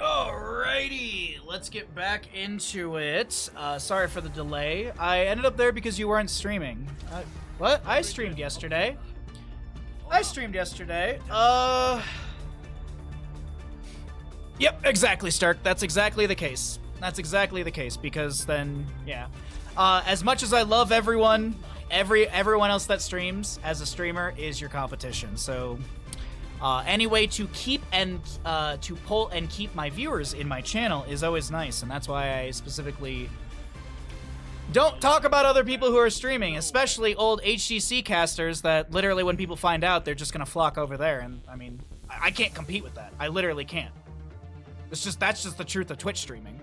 Alrighty, let's get back into it. Sorry for the delay. I ended up there because you weren't streaming. What? I streamed yesterday. Yep, exactly, Stark. That's exactly the case. Because then, yeah. As much as I love everyone, everyone else that streams as a streamer is your competition. So, any way to keep and to pull and keep my viewers in my channel is always nice, and that's why I specifically don't talk about other people who are streaming, especially old HCC casters that literally when people find out, they're just gonna flock over there, and I mean, I can't compete with that. I literally can't. That's just the truth of Twitch streaming.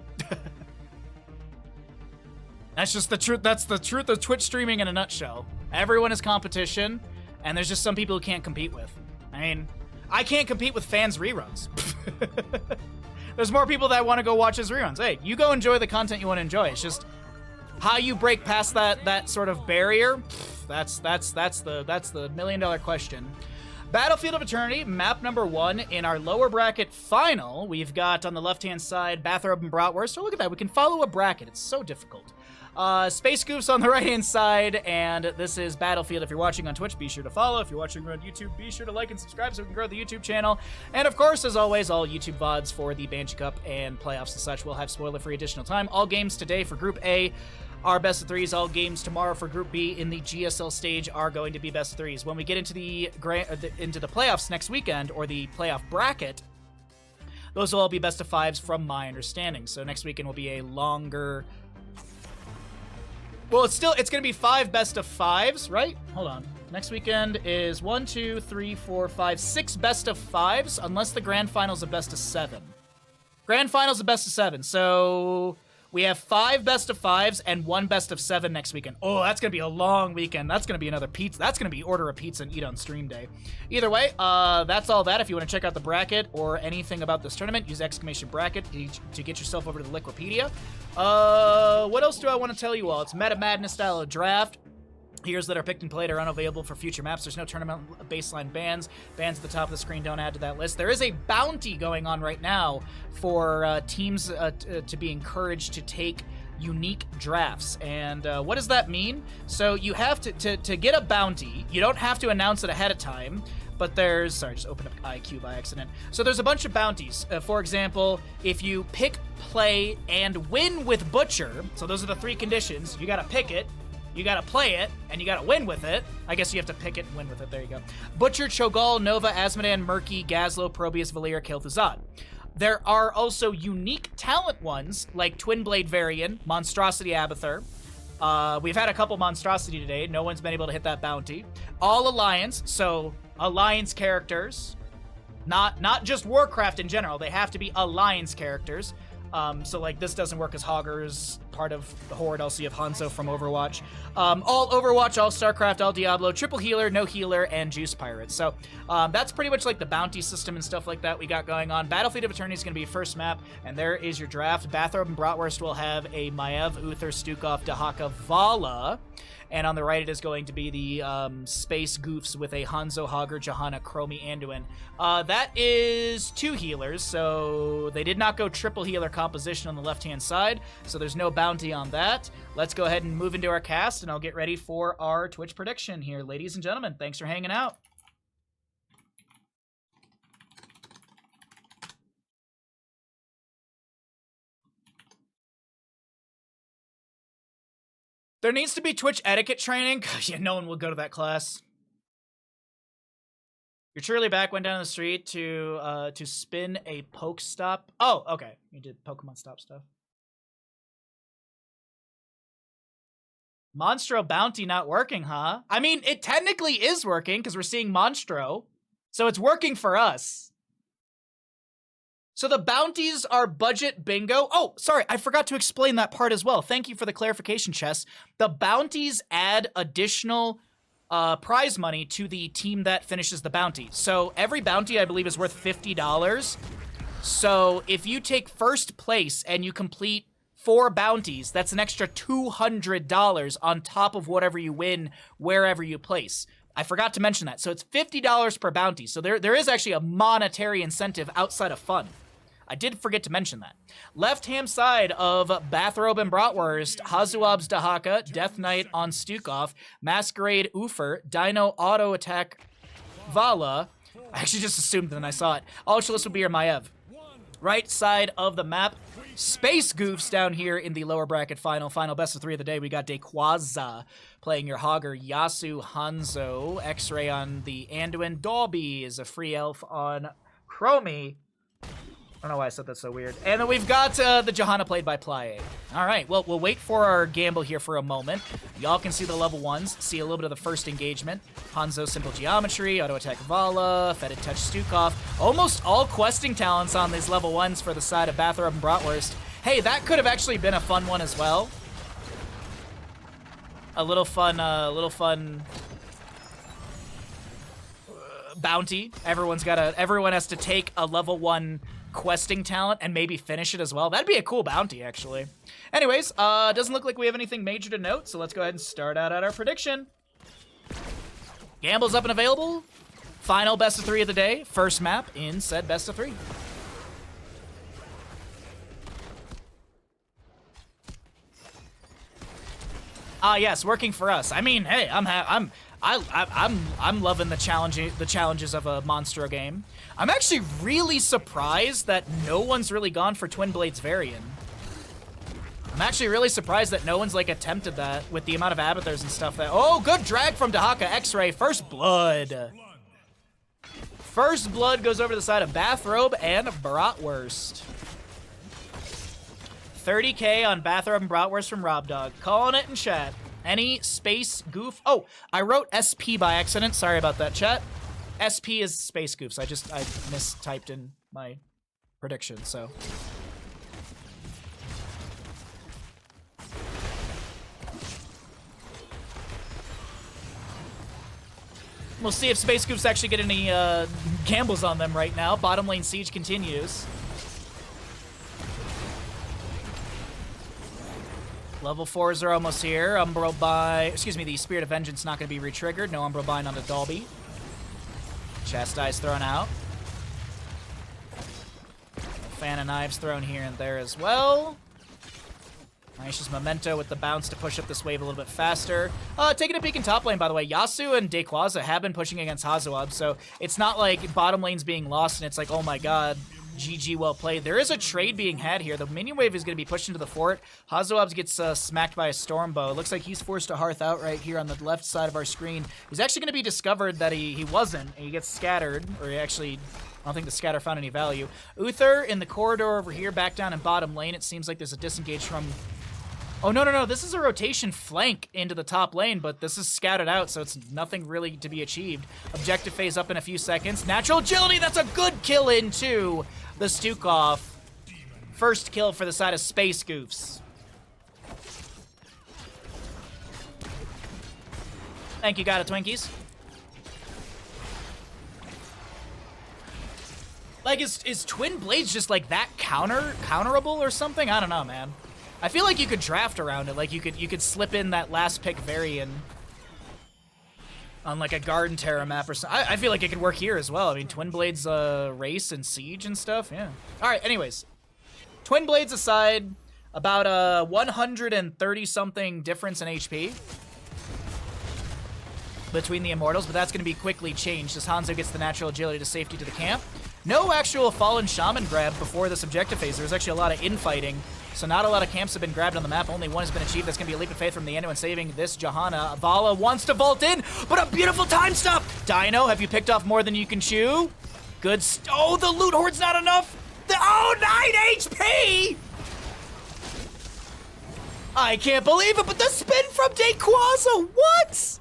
That's just the truth. That's the truth of Twitch streaming in a nutshell. Everyone is competition, and there's just some people who can't compete with. I mean, I can't compete with fans' reruns. There's more people that want to go watch his reruns. Hey, you go enjoy the content you want to enjoy. It's just how you break past that sort of barrier. That's the $1,000,000 question. Battlefield of Eternity, map number 1 in our lower bracket final. We've got on the left-hand side Bathrobe and Bratwurst. So look at that. We can follow a bracket. It's so difficult. Space Goofs on the right-hand side, and this is Battlefield. If you're watching on Twitch, be sure to follow. If you're watching on YouTube, be sure to like and subscribe so we can grow the YouTube channel. And of course, as always, all YouTube VODs for the Banshee Cup and playoffs and such will have spoiler-free additional time. All games today for Group A are best of 3s. All games tomorrow for Group B in the GSL stage are going to be best of 3s. When we get into the playoffs next weekend, or the playoff bracket, those will all be best of 5s from my understanding. So next weekend will be a longer... Well, it's going to be 5 best of 5s, right? Hold on. Next weekend is 1, 2, 3, 4, 5, 6 best of 5s, unless the grand finals of best of 7. Grand finals of best of 7. So we have 5 best of 5s and 1 best of 7 next weekend. Oh, that's going to be a long weekend. That's going to be another pizza. That's going to be order a pizza and eat on stream day. Either way, that's all that. If you want to check out the bracket or anything about this tournament, use !bracket to get yourself over to the Liquipedia. What else do I want to tell you all? It's Meta Madness style of draft. Heroes that are picked and played are unavailable for future maps. There's no tournament baseline bans. Bans at the top of the screen don't add to that list. There is a bounty going on right now for teams to be encouraged to take unique drafts. And what does that mean? So you have to get a bounty. You don't have to announce it ahead of time. But there's, sorry, just opened up IQ by accident. So there's a bunch of bounties. For example, if you pick, play, and win with Butcher, so those are the 3 conditions. You gotta pick it, you gotta play it, and you gotta win with it. I guess you have to pick it and win with it. There you go. Butcher, Cho'Gall, Nova, Azmodan, Murky, Gazlo, Probius, Valir, Kel'Thuzad. There are also unique talent ones, like Twin Blade Varian, Monstrosity Abathur. We've had a couple Monstrosity today. No one's been able to hit that bounty. All Alliance, so Alliance characters. Not just Warcraft in general. They have to be Alliance characters. So, like, this doesn't work as Hogger's part of the Horde. Also, you have Hanzo from Overwatch. All Overwatch, all StarCraft, all Diablo, triple healer, no healer, and Juice Pirates. So, that's pretty much like the bounty system and stuff like that we got going on. Battlefield of Eternity is going to be first map, and there is your draft. Bathrobe and Bratwurst will have a Maiev, Uther, Stukov, Dahaka, Vala. And on the right, it is going to be the Space Goofs with a Hanzo, Hogger, Johanna, Chromie, Anduin. That is 2 healers, so they did not go triple healer composition on the left-hand side, so there's no bounty on that. Let's go ahead and move into our cast, and I'll get ready for our Twitch prediction here. Ladies and gentlemen, thanks for hanging out. There needs to be Twitch etiquette training. Yeah, no one will go to that class. You're truly back. Went down the street to spin a poke stop. Oh, okay. You did Pokemon stop stuff. Monstro bounty not working, huh? I mean, it technically is working because we're seeing Monstro. So it's working for us. So the bounties are budget bingo. Oh, sorry, I forgot to explain that part as well. Thank you for the clarification, Chess. The bounties add additional prize money to the team that finishes the bounty. So every bounty, I believe, is worth $50. So if you take first place and you complete 4 bounties, that's an extra $200 on top of whatever you win wherever you place. I forgot to mention that. So it's $50 per bounty. So there is actually a monetary incentive outside of fun. I did forget to mention that. Left-hand side of Bathrobe and Bratwurst, Hazuab's Dahaka, Death Knight on Stukov, Masquerade Ufer, Dino Auto Attack Vala. I actually just assumed then I saw it. Ultralist would be your Maev. Right side of the map, Space Goofs down here in the lower bracket final best of 3 of the day. We got Dequaza playing your Hogger, Yasu, Hanzo, X-Ray on the Anduin, Dolby is a free elf on Chromie. I don't know why I said that so weird. And then we've got the Johanna played by Playe. All right, well, we'll wait for our gamble here for a moment. Y'all can see the level 1s, see a little bit of the first engagement. Hanzo, Simple Geometry, Auto Attack Vala, Fetid Touch Stukov. Almost all questing talents on these level 1s for the side of Bathrobe and Bratwurst. Hey, that could have actually been a fun one as well. A little fun bounty. Everyone has to take a level 1 questing talent and maybe finish it as well. That'd be a cool bounty, actually. Anyways, doesn't look like we have anything major to note, so let's go ahead and start out at our prediction. Gamble's up and available. Final best of 3 of the day. First map in said best of 3. Yes, working for us. I mean, hey, I'm loving the challenges of a Monstro game. I'm actually really surprised that no one's really gone for Twin Blades Varian. I'm actually really surprised that no one's like attempted that with the amount of Abathurs and stuff that. Oh, good drag from Dahaka X-Ray. First blood. First blood goes over to the side of Bathrobe and Bratwurst. 30K on Bathrobe and Bratwurst from Rob Dog. Calling it in chat. Any space goof? Oh, I wrote SP by accident. Sorry about that, chat. SP is space goofs. I mistyped in my prediction, so. We'll see if space goofs actually get any gambles on them right now. Bottom lane siege continues. Level 4s are almost here. The Spirit of Vengeance not going to be re-triggered. No Umbral Bind on the Dolby. Chastise thrown out. Fan of Knives thrown here and there as well. Nice Memento with the bounce to push up this wave a little bit faster. Taking a peek in top lane, by the way. Yasu and Dequaza have been pushing against Hazuab, so it's not like bottom lane's being lost and it's like, oh my god, GG, well played. There is a trade being had here. The minion wave is going to be pushed into the fort. Hazuab gets smacked by a Stormbow. It looks like he's forced to Hearth out right here on the left side of our screen. He's actually going to be discovered that he wasn't. He gets scattered, or he actually... I don't think the scatter found any value. Uther in the corridor over here, back down in bottom lane. It seems like there's a disengage from... Oh, no. This is a rotation flank into the top lane, but this is scouted out, so it's nothing really to be achieved. Objective phase up in a few seconds. Natural agility, that's a good kill into the Stukov. First kill for the side of Space Goofs. Thank you, Gotta Twinkies. Like, is Twin Blades just like that counterable or something? I don't know, man. I feel like you could draft around it. Like you could slip in that last pick Varian on like a Garden Terra map or something. I feel like it could work here as well. I mean, Twin Blades race and siege and stuff. Yeah. All right. Anyways, Twin Blades aside, about a 130 something difference in HP between the Immortals, but that's going to be quickly changed as Hanzo gets the natural agility to safety to the camp. No actual Fallen Shaman grab before this objective phase. There was actually a lot of infighting, so not a lot of camps have been grabbed on the map. Only one has been achieved. That's going to be a leap of faith from the Anu and saving this Johanna. Vala wants to vault in, but a beautiful time stop. Dino, have you picked off more than you can chew? Good. Oh, the loot hoard's not enough. 9 HP! I can't believe it, but the spin from Dayquaza, what?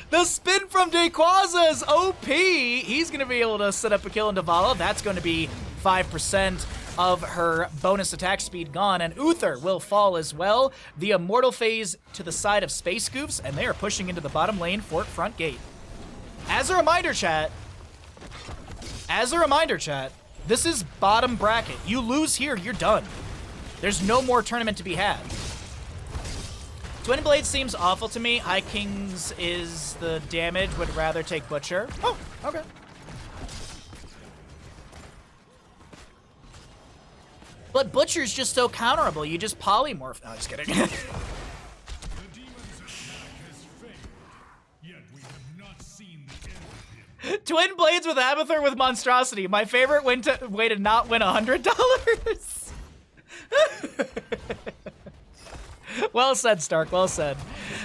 The spin from Dayquaza is OP. He's going to be able to set up a kill into Vala. That's going to be 5% of her bonus attack speed gone, and Uther will fall as well. The Immortal phase to the side of Space Goofs, and they are pushing into the bottom lane fort front gate. As a reminder, chat, this is bottom bracket. You lose here, you're done. There's no more tournament to be had. Twin Blades seems awful to me. High Kings is the damage. Would rather take Butcher. Oh, okay. But Butcher's just so counterable. You just polymorph. No, just kidding. Twin Blades with Abathur with Monstrosity. My favorite way to not win $100. Well said, Stark. Well said.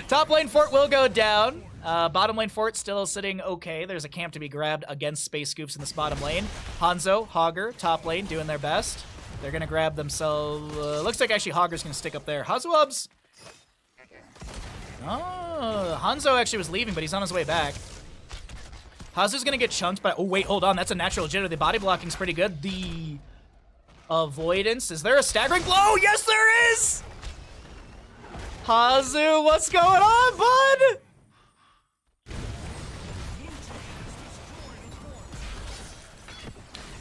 Top lane fort will go down. Bottom lane fort still sitting okay. There's a camp to be grabbed against Space Scoops in this bottom lane. Hanzo, Hogger, top lane doing their best. They're going to grab themselves. Looks like actually Hogger's going to stick up there. Hazuabs. Oh, Hanzo actually was leaving, but he's on his way back. Hazu's going to get chunked by... Oh, wait, hold on. That's a natural jitter. The body blocking's pretty good. The avoidance. Is there a staggering blow? Yes, there is! Hazu, what's going on, bud?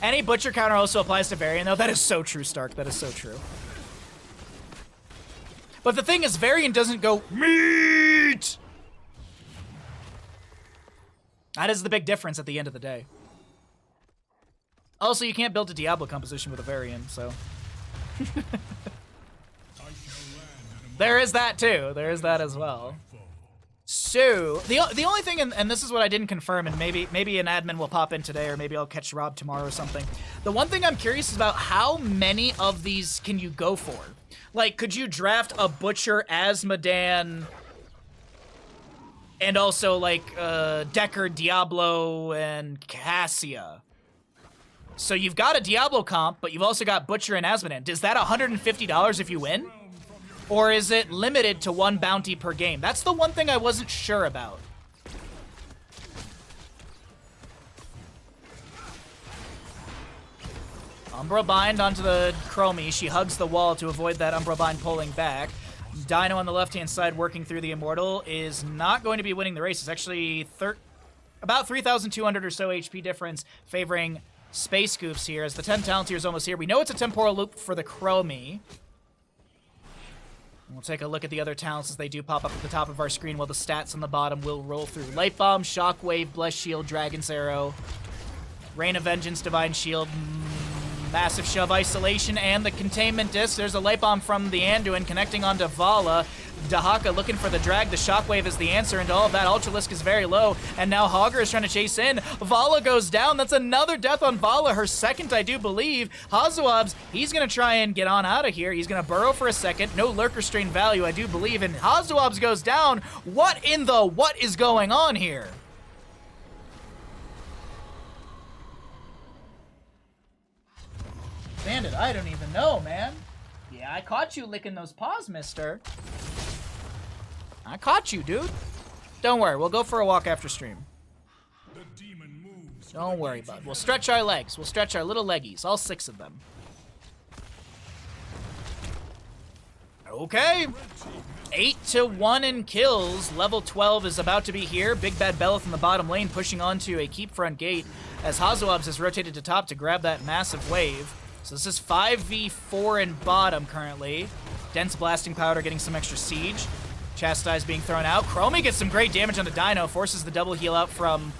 Any Butcher counter also applies to Varian, though. That is so true, Stark. That is so true. But the thing is, Varian doesn't go, meat! That is the big difference at the end of the day. Also, you can't build a Diablo composition with a Varian, so... There is that, too. There is that as well. So, the only thing, and this is what I didn't confirm, and maybe an admin will pop in today, or maybe I'll catch Rob tomorrow or something. The one thing I'm curious is about how many of these can you go for? Like, could you draft a Butcher as Madan, and also, like, Decker, Diablo, and Cassia? So you've got a Diablo comp, but you've also got Butcher and Asmodan. Is that $150 if you win? Or is it limited to one bounty per game? That's the one thing I wasn't sure about. Umbra Bind onto the Chromie. She hugs the wall to avoid that Umbra Bind pulling back. Dino on the left-hand side working through the Immortal is not going to be winning the race. It's actually about 3,200 or so HP difference favoring Space Goofs here as the 10 talent tier is almost here. We know it's a temporal loop for the Chromie. We'll take a look at the other talents as they do pop up at the top of our screen while the stats on the bottom will roll through. Light Bomb, Shockwave, Blessed Shield, Dragon's Arrow, Rain of Vengeance, Divine Shield, Massive Shove, Isolation, and the Containment Disc. There's a Light Bomb from the Anduin connecting onto Vala. Dahaka looking for the drag. The Shockwave is the answer into all of that. Ultralisk is very low, and now Hogger is trying to chase in. Vala goes down. That's another death on Vala, her second, I do believe. Hazuabs, he's going to try and get on out of here. He's going to burrow for a second. No Lurker Strain value, I do believe, and Hazuabs goes down. What is going on here? Bandit, I don't even know, man. Yeah, I caught you licking those paws, mister. I caught you, dude. Don't worry, we'll go for a walk after stream. Don't worry, bud. We'll stretch our legs. We'll stretch our little leggies, all 6 of them. Okay. 8-1 in kills. Level 12 is about to be here. Big Bad Belith in the bottom lane pushing onto a keep front gate as Hazuabs has rotated to top to grab that massive wave. So this is 5v4 in bottom currently. Dense Blasting Powder getting some extra siege. Chastise being thrown out. Chromie gets some great damage on the Dino, forces the double heal out from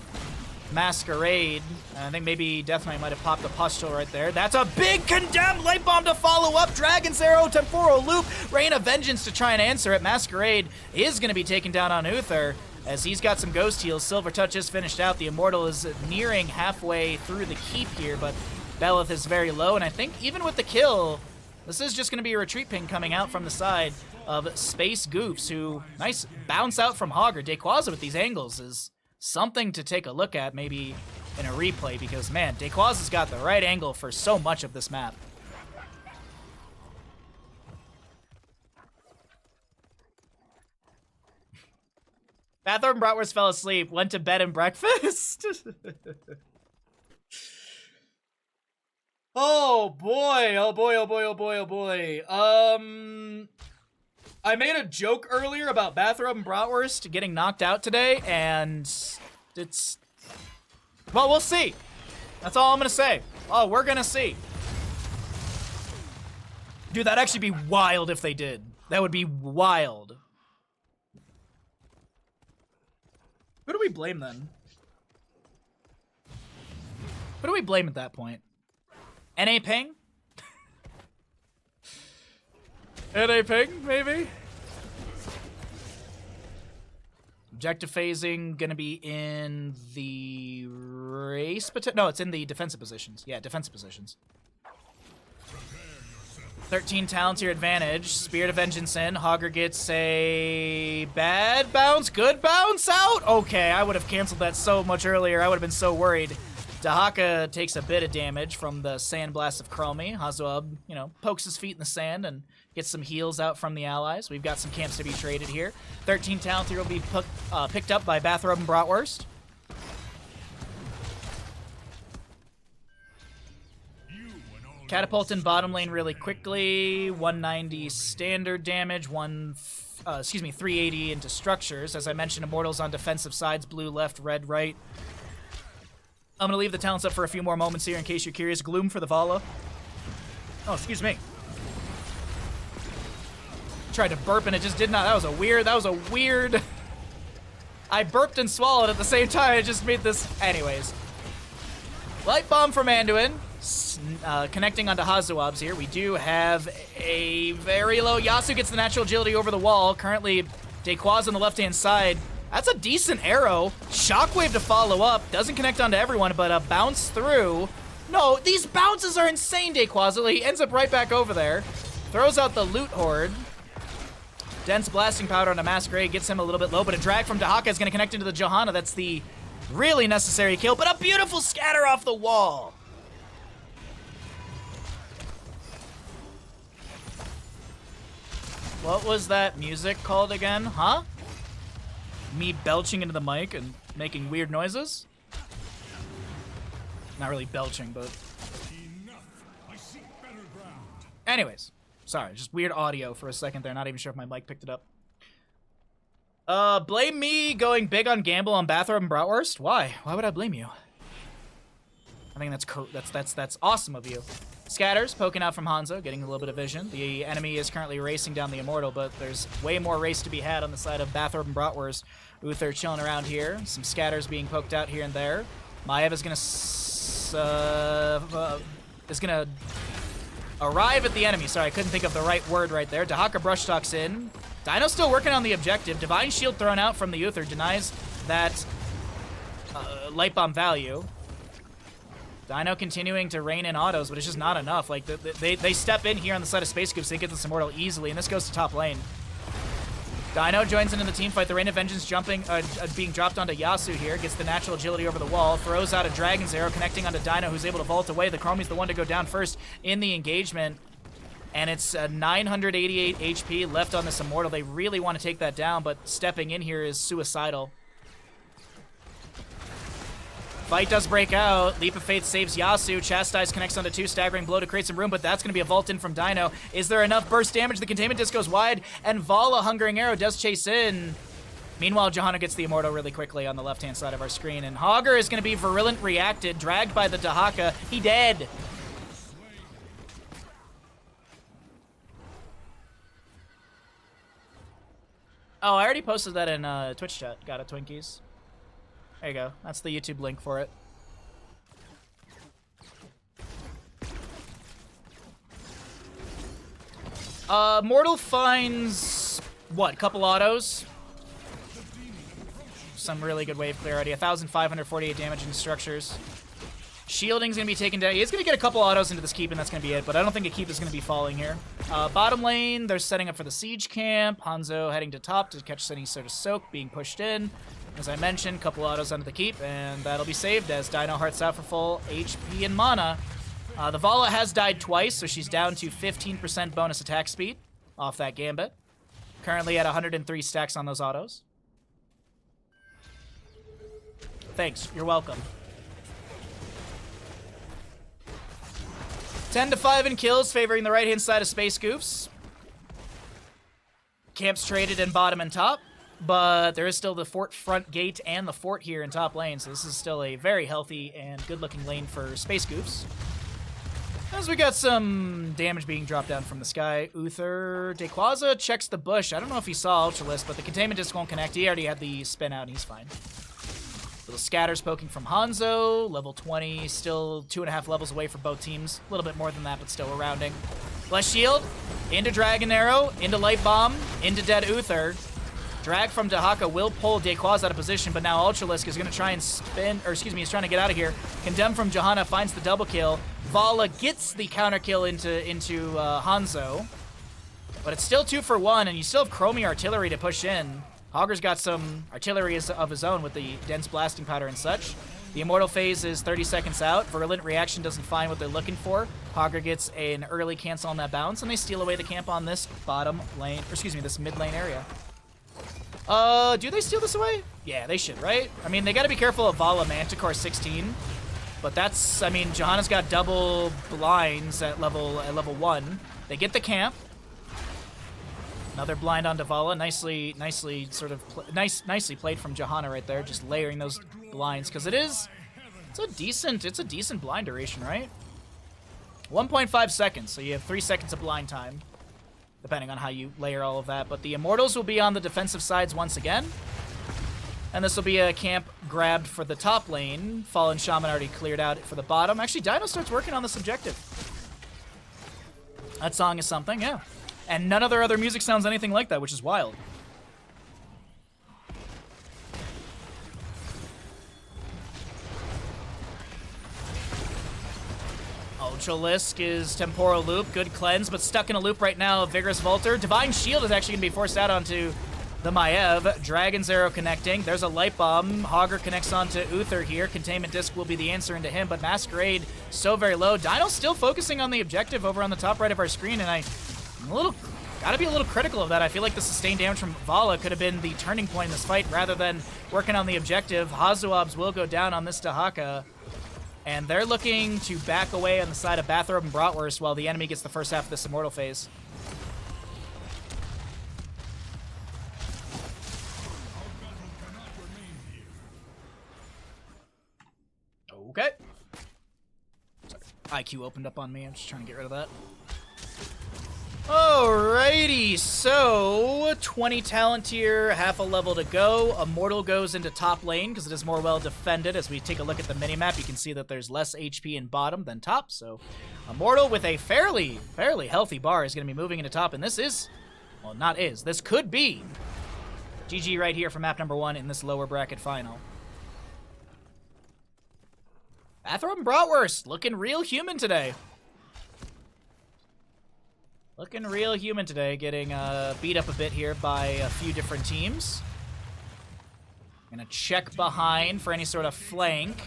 Masquerade. I think maybe Death Knight might have popped the Pustule right there. That's a big Condemned Light Bomb to follow up. Dragon's Arrow, Temporal Loop, Rain of Vengeance to try and answer it. Masquerade is going to be taken down on Uther. as he's got some ghost heals. Silver Touch is finished out. The Immortal is nearing halfway through the keep here, but Belith is very low, and I think even with the kill, this is just going to be a retreat ping coming out from the side of Space Goofs, who, nice bounce out from Hogger. Dayquaza with these angles is something to take a look at, maybe in a replay, because, man, Dayquaza's got the right angle for so much of this map. Bathroom Bratwurst fell asleep, went to bed and breakfast. Oh boy, oh boy, oh boy, oh boy, oh boy. I made a joke earlier about Bathroom Bratwurst getting knocked out today, and it's... Well, we'll see. That's all I'm gonna say. Oh, we're gonna see. Dude, that'd actually be wild if they did. That would be wild. Who do we blame then? Who do we blame at that point? NA Ping? NA Ping, maybe? Objective phasing gonna be in the race, no, it's in the defensive positions. Yeah, defensive positions. 13 talents your advantage. Spirit of Vengeance in. Hogger gets a bad bounce, good bounce out. Okay, I would have canceled that so much earlier. I would have been so worried. Dahaka takes a bit of damage from the Sand Blast of Chromie. Hazuab, you know, pokes his feet in the sand and gets some heals out from the allies. We've got some camps to be traded here. 13 talent here will be picked up by Bathrobe and Bratwurst. Catapult in bottom lane really quickly. 190 standard damage, 380 into structures. As I mentioned, Immortals on defensive sides, blue left, red right. I'm going to leave the talents up for a few more moments here in case you're curious. Gloom for the Vala. Oh, excuse me. Tried to burp and it just did not. That was a weird... I burped and swallowed at the same time. It just made this... Anyways. Light Bomb from Anduin. Connecting onto Hazuabs here. We do have a very low... Yasuo gets the natural agility over the wall. Currently, Dayquaza on the left-hand side. That's a decent arrow. Shockwave to follow up. Doesn't connect onto everyone, but a bounce through. No, these bounces are insane, Dayquaza. He ends up right back over there. Throws out the Loot Horde. Dense Blasting Powder on a Masquerade gets him a little bit low, but a drag from Dahaka is going to connect into the Johanna. That's the really necessary kill, but a beautiful scatter off the wall. What was that music called again, huh? Me belching into the mic and making weird noises? Not really belching, but... Anyways. Sorry, just weird audio for a second there. Not even sure if my mic picked it up. Blame me going big on gamble on Bathrobe and Bratwurst? Why? Why would I blame you? I think that's awesome of you. Scatters poking out from Hanzo, getting a little bit of vision. The enemy is currently racing down the Immortal, but there's way more race to be had on the side of Bathrobe and Bratwurst. Uther chilling around here. Some scatters being poked out here and there. Maiev is gonna arrive at the enemy. Sorry, I couldn't think of the right word right there. Dahaka brush talks in. Dino's still working on the objective. Divine Shield thrown out from the Uther denies that Light Bomb value. Dino continuing to rein in autos, but it's just not enough. Like, they step in here on the side of Space Coops, they get this Immortal easily, and this goes to top lane. Dino joins into the team fight. The Rain of Vengeance being dropped onto Yasuo here. Gets the natural agility over the wall. Throws out a Dragon's Arrow, connecting onto Dino, who's able to vault away. The Chromie's the one to go down first in the engagement. And it's 988 HP left on this Immortal. They really want to take that down, but stepping in here is suicidal. Fight does break out. Leap of Faith saves Yasuo. Chastise connects onto 2. Staggering Blow to create some room, but that's going to be a vault in from Dino. Is there enough burst damage? The Containment Disc goes wide, and Vala, Hungering Arrow, does chase in. Meanwhile, Johanna gets the Immortal really quickly on the left-hand side of our screen, and Hogger is going to be Virulent reacted, dragged by the Dahaka. He dead. Oh, I already posted that in Twitch chat. Got it, Twinkies. There you go. That's the YouTube link for it. Mortal finds, what, couple autos? some really good wave clear already. 1,548 damage into structures. Shielding's going to be taken down. He's going to get a couple autos into this keep, and that's going to be it. But I don't think a keep is going to be falling here. Bottom lane, they're setting up for the siege camp. Hanzo heading to top to catch any sort of soak, being pushed in. As I mentioned, couple autos onto the keep, and that'll be saved as Dino hearts out for full HP and mana. The Vala has died twice, so she's down to 15% bonus attack speed off that Gambit. Currently at 103 stacks on those autos. Thanks, you're welcome. 10-5 in kills, favoring the right-hand side of Space Goofs. Camps traded in bottom and top, but there is still the fort front gate and the fort here in top lane, so this is still a very healthy and good-looking lane for Space Goofs. As we got some damage being dropped down from the sky, Uther Dequaza checks the bush. I don't know if he saw Ultralisk, but the containment disc won't connect. He already had the spin out, and he's fine. Little scatters poking from Hanzo, level 20, still 2.5 levels away for both teams. A little bit more than that, but still we're rounding. Bless Shield, into Dragon Arrow, into Light Bomb, into Dead Uther. Drag from Dahaka will pull Dequaz out of position, but now Ultralisk is going to try and spin, or excuse me, he's trying to get out of here. Condemn from Johanna finds the double kill. Vala gets the counter kill into Hanzo, but it's still 2 for 1, and you still have Chromie Artillery to push in. Hogger's got some artillery of his own with the dense blasting powder and such. The Immortal phase is 30 seconds out. Virulent Reaction doesn't find what they're looking for. Hogger gets an early cancel on that bounce, and they steal away the camp on this bottom lane, or excuse me, this mid lane area. Do they steal this away? Yeah, they should, right? I mean, they gotta be careful of Vala Manticore 16, but that's, I mean, Johanna's got double blinds at level 1. They get the camp. Another blind onto Vala. Nicely played from Johanna right there, just layering those blinds, because it's a decent blind duration, right? 1.5 seconds, so you have 3 seconds of blind time, depending on how you layer all of that. But the Immortals will be on the defensive sides once again. And this will be a camp grabbed for the top lane. Fallen Shaman already cleared out for the bottom. Actually, Dino starts working on this objective. That song is something, yeah. And none of their other music sounds anything like that, which is wild. Ultralisk is Temporal Loop, good cleanse, but stuck in a loop right now. Vigorous Volter. Divine Shield is actually going to be forced out onto the Maiev. Dragon's Arrow connecting. There's a Light Bomb. Hogger connects onto Uther here. Containment Disc will be the answer into him, but Masquerade so very low. Dino's still focusing on the objective over on the top right of our screen, and I'm gotta be a little critical of that. I feel like the sustained damage from Vala could have been the turning point in this fight rather than working on the objective. Hazuabs will go down on this Dahaka, and they're looking to back away on the side of Bathrobe and Bratwurst while the enemy gets the first half of this Immortal phase. Okay. Sorry. IQ opened up on me. I'm just trying to get rid of that. Alrighty, so 20 talent tier, half a level to go. Immortal goes into top lane because it is more well defended. As we take a look at the minimap, you can see that there's less HP in bottom than top. So Immortal with a fairly healthy bar is going to be moving into top. And this is, well, not is, this could be GG right here for map number 1 in this lower bracket final. Bathrobe and Bratwurst looking real human today. Looking real human today, getting beat up a bit here by a few different teams. Gonna check behind for any sort of flank.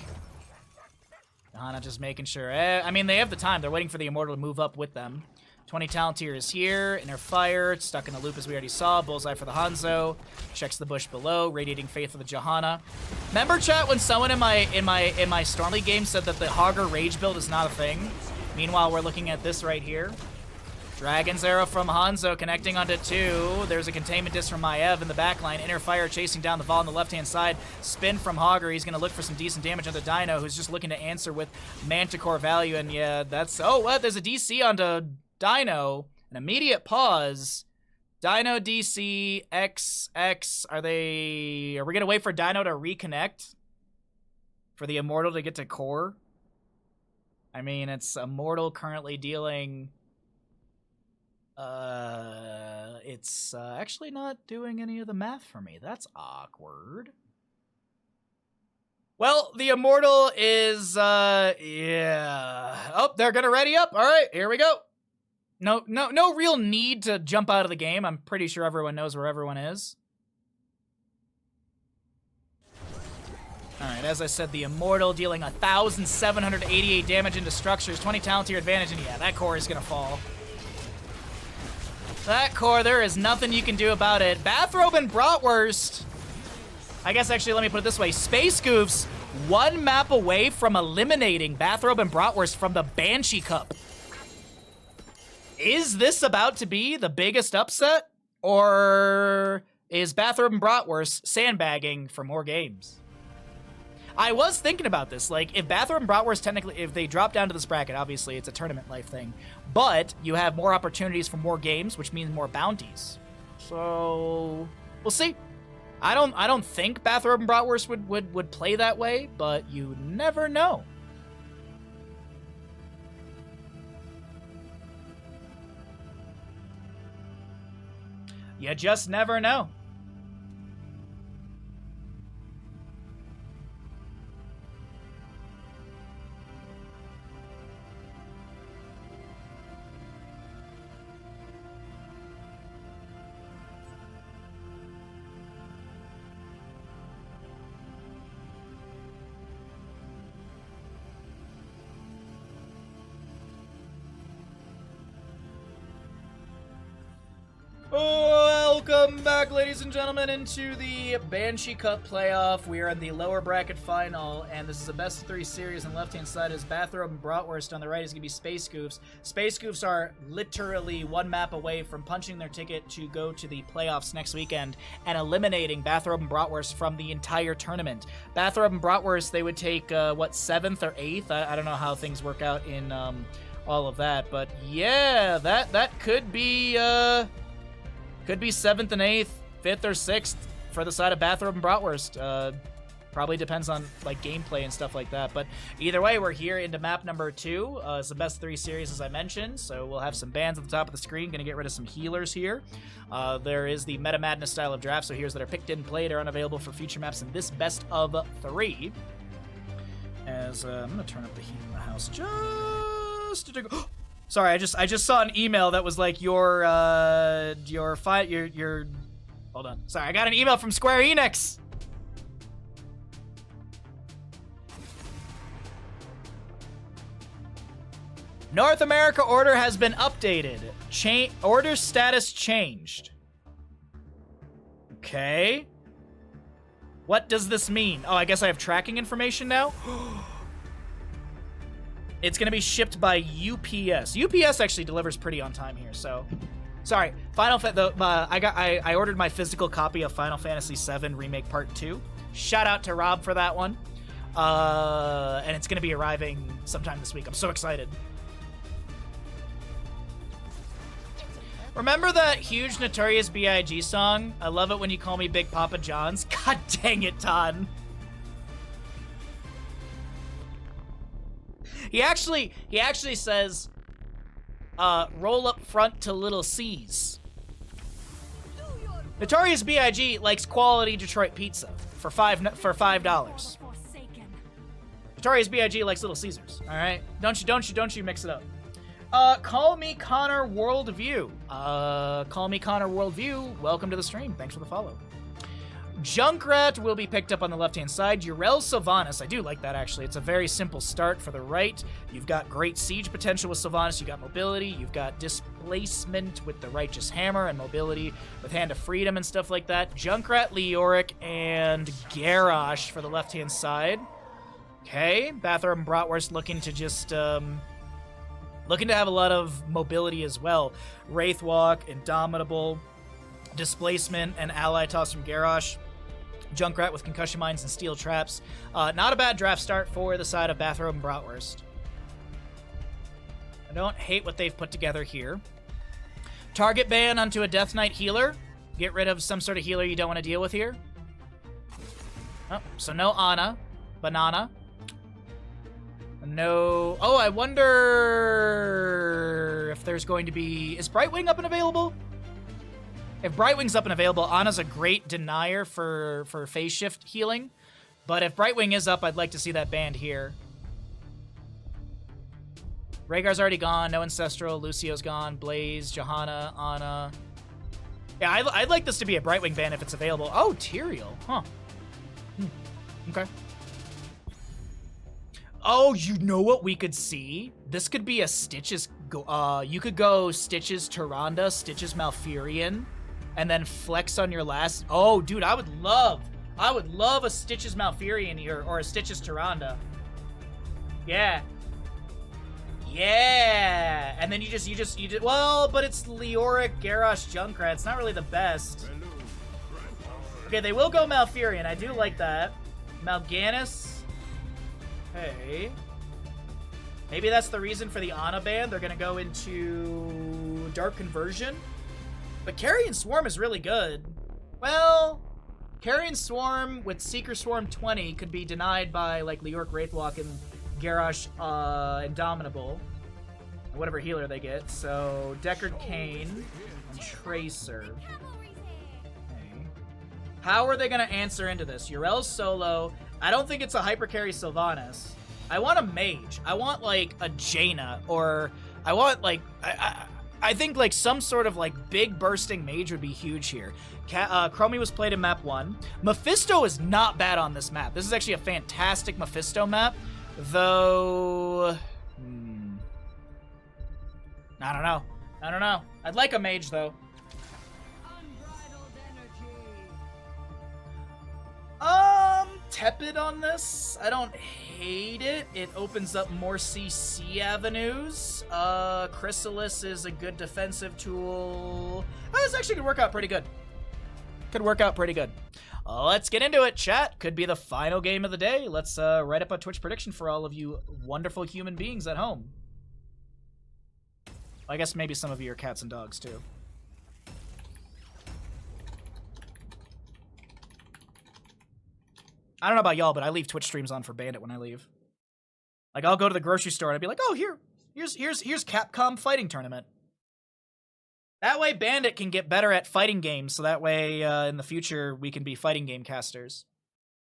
Johanna just making sure. I mean, they have the time. They're waiting for the Immortal to move up with them. 20 talent tier is here. Inner Fire, stuck in the loop as we already saw. Bullseye for the Hanzo. Checks the bush below. Radiating Faith for the Johanna. Remember, chat, when someone in my Storm League game said that the Hogger Rage build is not a thing? Meanwhile, we're looking at this right here. Dragon's Arrow from Hanzo connecting onto 2. There's a Containment Disc from Maiev in the backline. Inner Fire chasing down the Vol on the left-hand side. Spin from Hogger. He's going to look for some decent damage on the Dino, who's just looking to answer with Manticore value. And yeah, that's... Oh, what? There's a DC onto Dino. An immediate pause. Dino DC, XX. Are we going to wait for Dino to reconnect? For the Immortal to get to core? I mean, it's Immortal currently dealing... It's actually not doing any of the math for me. That's awkward. Well, the Immortal is, yeah. Oh, they're gonna ready up. All right, here we go. No real need to jump out of the game. I'm pretty sure everyone knows where everyone is. All right, as I said, the Immortal dealing 1,788 damage into structures, 20 talent to your advantage, and yeah, that core is gonna fall. That core, there is nothing you can do about it. Bathrobe and Bratwurst. I guess actually, let me put it this way. Space Goofs, one map away from eliminating Bathrobe and Bratwurst from the Banshee Cup. Is this about to be the biggest upset? Or is Bathrobe and Bratwurst sandbagging for more games? I was thinking about this. Like, if Bathrobe and Bratwurst technically, if they drop down to this bracket, obviously it's a tournament life thing. But you have more opportunities for more games, which means more bounties. So, we'll see. I don't think Bathrobe and Bratwurst would play that way, but you never know. You just never know. Welcome back, ladies and gentlemen, into the Banshee Cup playoff. We are in the lower bracket final, and this is a best-of-3 series. On the left-hand side is Bathrobe and Bratwurst. On the right is going to be Space Goofs. Space Goofs are literally one map away from punching their ticket to go to the playoffs next weekend and eliminating Bathrobe and Bratwurst from the entire tournament. Bathrobe and Bratwurst, they would take, 7th or 8th? I don't know how things work out in all of that, but yeah, that could be... Could be 7th and 8th, 5th or 6th for the side of Bathrobe and Bratwurst. Probably depends on like gameplay and stuff like that. But either way, we're here into map number 2. It's the best 3 series, as I mentioned. So we'll have some bans at the top of the screen. Going to get rid of some healers here. There is the Meta Madness style of draft. So here's that are picked and played are unavailable for future maps in this best of 3. As I'm going to turn up the heat in the house just to go. Sorry, I just saw an email that was like your hold on. Sorry, I got an email from Square Enix. North America order has been updated. Order status changed. Okay. What does this mean? Oh, I guess I have tracking information now. It's going to be shipped by UPS. UPS actually delivers pretty on time here, so... Sorry, I ordered my physical copy of Final Fantasy VII Remake Part 2. Shout out to Rob for that one. And it's going to be arriving sometime this week. I'm so excited. Remember that huge Notorious B.I.G. song? I love it when you call me Big Papa John's. God dang it, Todd. He actually says, roll up front to Little C's. Notorious B.I.G. likes quality Detroit pizza for $5. Notorious B.I.G. likes Little Caesars. All right, don't you mix it up. Call me Connor Worldview. Call me Connor Worldview. Welcome to the stream. Thanks for the follow. Junkrat will be picked up on the left-hand side. Jurel Sylvanas, I do like that, actually. It's a very simple start for the right. You've got great siege potential with Sylvanas. You've got mobility. You've got displacement with the Righteous Hammer and mobility with Hand of Freedom and stuff like that. Junkrat, Leoric, and Garrosh for the left-hand side. Okay, Bathrobe and Bratwurst looking to just, looking to have a lot of mobility as well. Wraithwalk, Indomitable, Displacement, and Ally Toss from Garrosh. Junkrat with Concussion Mines and Steel Traps. Not a bad draft start for the side of Bathrobe and Bratwurst. I don't hate what they've put together here. Target ban onto a Death Knight healer. Get rid of some sort of healer you don't want to deal with here. Oh, so no Ana. Banana. No... Oh, I wonder if there's going to be... Is Brightwing up and available? If Brightwing's up and available, Ana's a great denier for phase shift healing. But if Brightwing is up, I'd like to see that banned here. Rhaegar's already gone. No Ancestral. Lucio's gone. Blaze, Johanna, Anna. Yeah, I'd like this to be a Brightwing ban if it's available. Oh, Tyrael. Huh. Okay. Oh, you know what we could see? This could be a Stitches... you could go Stitches Tyrande, Stitches Malfurion, and then flex on your last... Oh, dude, I would love a Stitches Malfurion here, or a Stitches Tyrande. Yeah. Yeah, and then you just, well, but it's Leoric, Garrosh, Junkrat. It's not really the best. Okay, they will go Malfurion. I do like that. Mal'Ganis. Hey. Maybe that's the reason for the Ana ban. They're gonna go into Dark Conversion. But Carrion Swarm is really good. Well, Carrion Swarm with Seeker Swarm 20 could be denied by, like, Leoric Wraithwalk and Garrosh, Indomitable, and whatever healer they get. So, Deckard Cain and Tracer. Okay. How are they going to answer into this? Yrel's solo. I don't think it's a hypercarry Sylvanas. I want a mage. I want, like, a Jaina, or I want, like, I think, like, some sort of, like, big bursting mage would be huge here. Chromie was played in map 1. Mephisto is not bad on this map. This is actually a fantastic Mephisto map. Though, I don't know. I'd like a mage, though. Tepid on this. I don't hate it. It opens up more CC avenues. Chrysalis is a good defensive tool. This actually could work out pretty good. Let's get into it, chat. Could be the final game of the day. Let's write up a Twitch prediction for all of you wonderful human beings at home. I guess maybe some of you are cats and dogs, too. I don't know about y'all, but I leave Twitch streams on for Bandit when I leave. Like, I'll go to the grocery store and I'll be like, oh, here's Capcom Fighting Tournament. That way Bandit can get better at fighting games, so that way in the future we can be fighting game casters.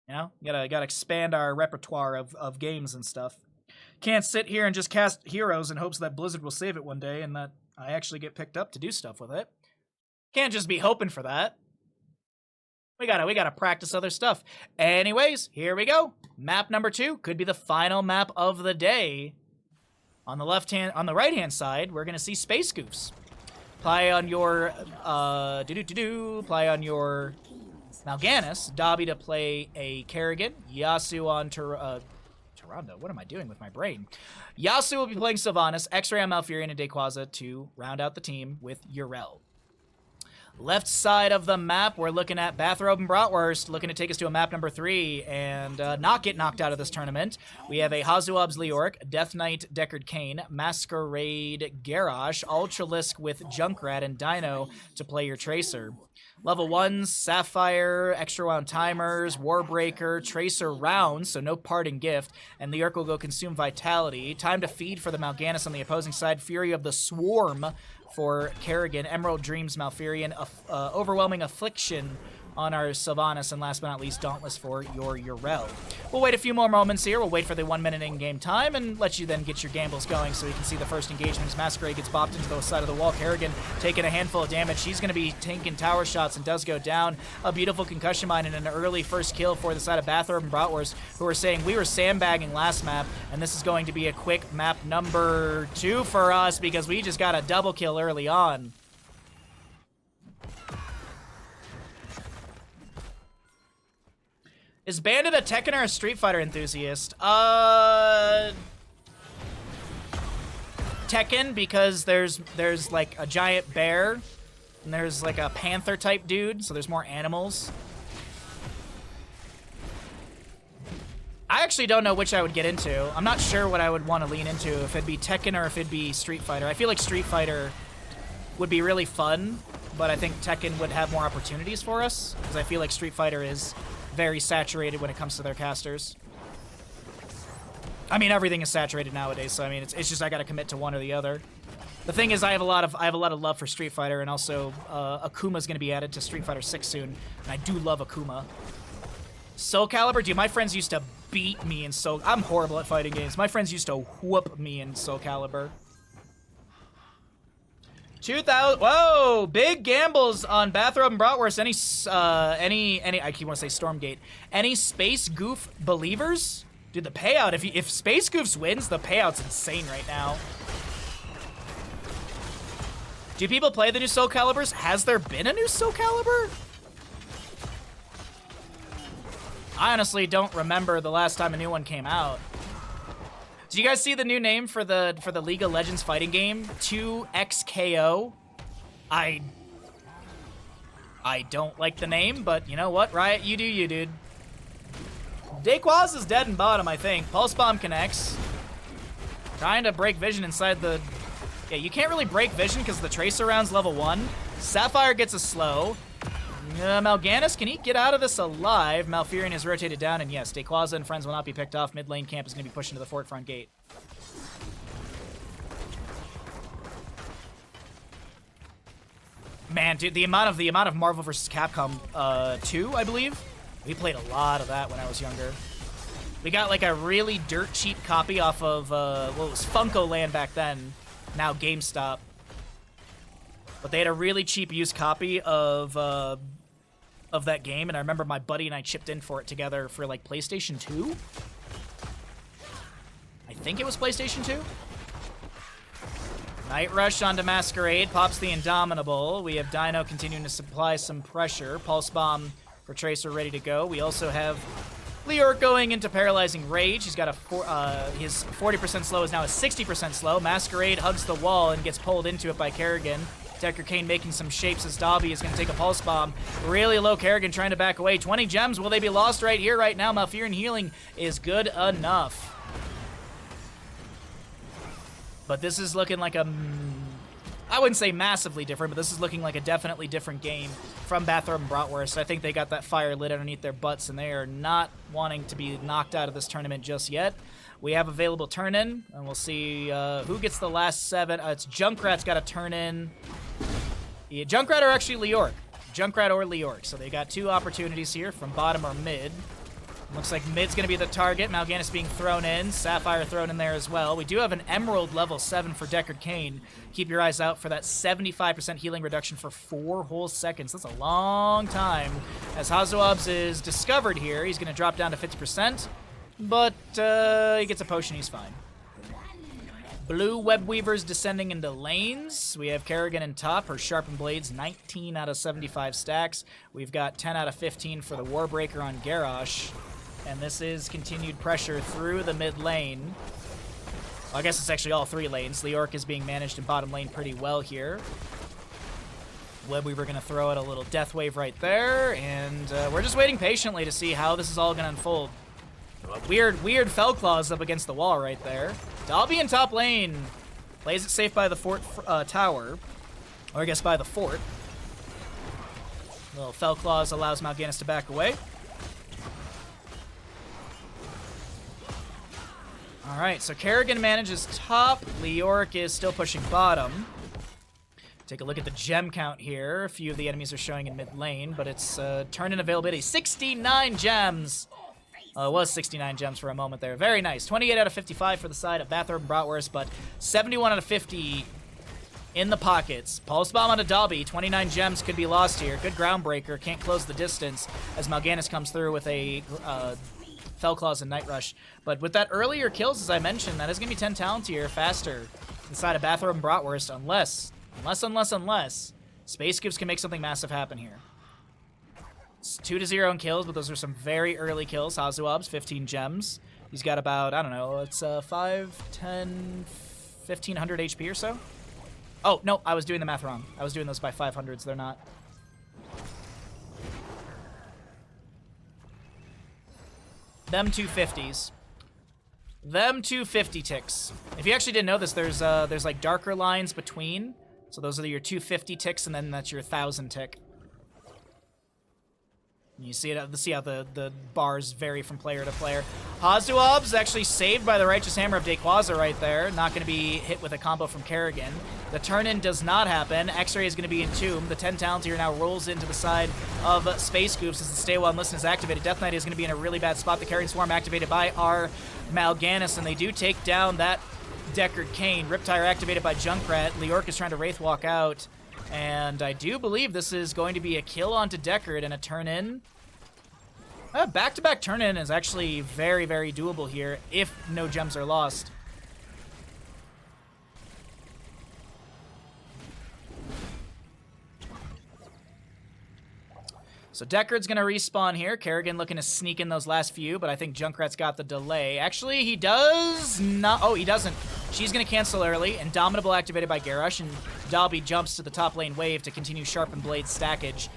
You know? Gotta expand our repertoire of games and stuff. Can't sit here and just cast heroes in hopes that Blizzard will save it one day and that I actually get picked up to do stuff with it. Can't just be hoping for that. We gotta practice other stuff. Anyways, here we go. Map number 2 could be the final map of the day. On the right-hand side, we're gonna see Space Goofs. Play on your, play on your Mal'Ganis, Dobby to play a Kerrigan, Yasuo on Tyrande. What am I doing with my brain? Yasuo will be playing Sylvanas, X-Ray on Malfurion, and Dayquaza to round out the team with Yrel. Left side of the map, we're looking at Bathrobe and Bratwurst, looking to take us to a map number 3 and not get knocked out of this tournament. We have a Hazuab's Leoric, Death Knight Deckard Cain, Masquerade Garrosh, Ultralisk with Junkrat, and Dino to play your Tracer. Level 1s, Sapphire, Extra Wound Timers, Warbreaker, Tracer Rounds, so no Parting Gift, and Leoric will go Consume Vitality. Time to feed for the Mal'Ganis on the opposing side, Fury of the Swarm for Kerrigan, Emerald Dreams Malfurion, Overwhelming Affliction on our Sylvanas, and last but not least, Dauntless for your Yrel. We'll wait a few more moments here. We'll wait for the 1 minute in-game time and let you then get your gambles going so you can see the first engagements. Masquerade gets bopped into the side of the wall. Kerrigan taking a handful of damage. She's going to be tanking tower shots and does go down. A beautiful concussion mine and an early first kill for the side of Bathrobe and Bratwurst, who are saying we were sandbagging last map, and this is going to be a quick map number 2 for us because we just got a double kill early on. Is Bandit a Tekken or a Street Fighter enthusiast? Tekken, because there's like a giant bear, and there's like a panther type dude, so there's more animals. I actually don't know which I would get into. I'm not sure what I would want to lean into, if it'd be Tekken or if it'd be Street Fighter. I feel like Street Fighter would be really fun, but I think Tekken would have more opportunities for us, because I feel like Street Fighter is very saturated when it comes to their casters. I mean, everything is saturated nowadays, so I mean, it's just I gotta commit to one or the other. The thing is, I have a lot of love for Street Fighter, and also Akuma's gonna be added to Street Fighter 6 soon, and I do love Akuma. Soul Calibur? Dude, my friends used to beat me in Soul... I'm horrible at fighting games. My friends used to whoop me in Soul Calibur. 2,000... Whoa! Big gambles on Bathrobe and Bratwurst. Any... I keep want to say Stormgate. Any Space Goof believers? Dude, the payout, if Space Goofs wins, the payout's insane right now. Do people play the new Soul Caliburs? Has there been a new Soul Calibur? I honestly don't remember the last time a new one came out. Did you guys see the new name for the League of Legends fighting game? 2XKO. I don't like the name, but you know what, Riot? You do you, dude. Daquaz is dead in bottom, I think. Pulse Bomb connects. Trying to break vision inside the... Yeah, you can't really break vision because the Tracer round's level 1. Sapphire gets a slow. Mal'Ganis, can he get out of this alive? Malfurion is rotated down, and yes, Daquaza and friends will not be picked off. Mid lane camp is going to be pushed into the fort front gate. Man, dude, the amount of Marvel vs. Capcom 2, I believe. We played a lot of that when I was younger. We got like a really dirt cheap copy off of well, it was Funko Land back then. Now GameStop. But they had a really cheap used copy of that game, and I remember my buddy and I chipped in for it together for like PlayStation 2. I think it was PlayStation 2. Night Rush onto Masquerade, pops the Indomitable. We have Dino continuing to supply some pressure. Pulse Bomb for Tracer ready to go. We also have Leoric going into Paralyzing Rage. He's got his 40% slow is now a 60% slow. Masquerade hugs the wall and gets pulled into it by Kerrigan. Decker Kane making some shapes as Dobby is going to take a Pulse Bomb. Really low Kerrigan trying to back away. 20 gems, will they be lost right here, right now? Malfurion healing is good enough. But this is looking like a... I wouldn't say massively different, but this is looking like a definitely different game from Bathrobe and Bratwurst. I think they got that fire lit underneath their butts, and they are not wanting to be knocked out of this tournament just yet. We have available turn-in, and we'll see who gets the last 7. It's Junkrat's got to turn in. Yeah, Junkrat or actually Leoric. Junkrat or Leoric. So they got 2 opportunities here from bottom or mid. Looks like mid's going to be the target. Mal'Ganis being thrown in. Sapphire thrown in there as well. We do have an Emerald level 7 for Deckard Cain. Keep your eyes out for that 75% healing reduction for 4 whole seconds. That's a long time. As Hazuabs is discovered here, he's going to drop down to 50%. But he gets a potion, he's fine. Blue Web Weavers descending into lanes. We have Kerrigan in top. Her Sharpened Blades, 19 out of 75 stacks. We've got 10 out of 15 for the Warbreaker on Garrosh. And this is continued pressure through the mid lane. Well, I guess it's actually all 3 lanes. Leoric is being managed in bottom lane pretty well here. Web Weaver going to throw out a little Death Wave right there. And we're just waiting patiently to see how this is all going to unfold. Weird Fellclaws up against the wall right there. Dobby in top lane. Plays it safe by the fort tower. Or I guess by the fort. Little Fellclaws allows Mal'Ganis to back away. Alright, so Kerrigan manages top. Leoric is still pushing bottom. Take a look at the gem count here. A few of the enemies are showing in mid lane, but it's turn-in availability. 69 gems! It was 69 gems for a moment there. Very nice. 28 out of 55 for the side of Bathrobe and Bratwurst, but 71 out of 50 in the pockets. Pulse Bomb onto Dobby. 29 gems could be lost here. Good Groundbreaker. Can't close the distance as Mal'Ganis comes through with a Fellclaws and Night Rush. But with that earlier kills, as I mentioned, that is going to be 10 talent here faster inside of Bathrobe and Bratwurst, unless Space Goofs can make something massive happen here. It's 2-0 in kills, but those are some very early kills. Hazuabs, 15 gems. He's got about, I don't know, it's 5, 10, 1,500 HP or so. Oh, no, I was doing the math wrong. I was doing those by 500s. They're not. Them 250s. Them 250 ticks. If you actually didn't know this, there's like darker lines between. So those are your 250 ticks, and then that's your 1,000 tick. You see it. See how the bars vary from player to player. Hazuab's actually saved by the Righteous Hammer of Dayquaza right there. Not going to be hit with a combo from Kerrigan. The turn-in does not happen. X-Ray is going to be entombed. The 10 talent here now rolls into the side of Space Goops as the Stay Well and Listen is activated. Death Knight is going to be in a really bad spot. The Carrion Swarm activated by our Mal'Ganis, and they do take down that Deckard Cain. Riptire activated by Junkrat. Leoric is trying to Wraith Walk out. And I do believe this is going to be a kill onto Deckard and a turn-in. Back-to-back turn-in is actually very, very doable here if no gems are lost. So Deckard's going to respawn here. Kerrigan looking to sneak in those last few, but I think Junkrat's got the delay. Actually, he does not. Oh, he doesn't. She's going to cancel early. Indomitable activated by Garrosh, and Dobby jumps to the top lane wave to continue Sharpened Blade stackage.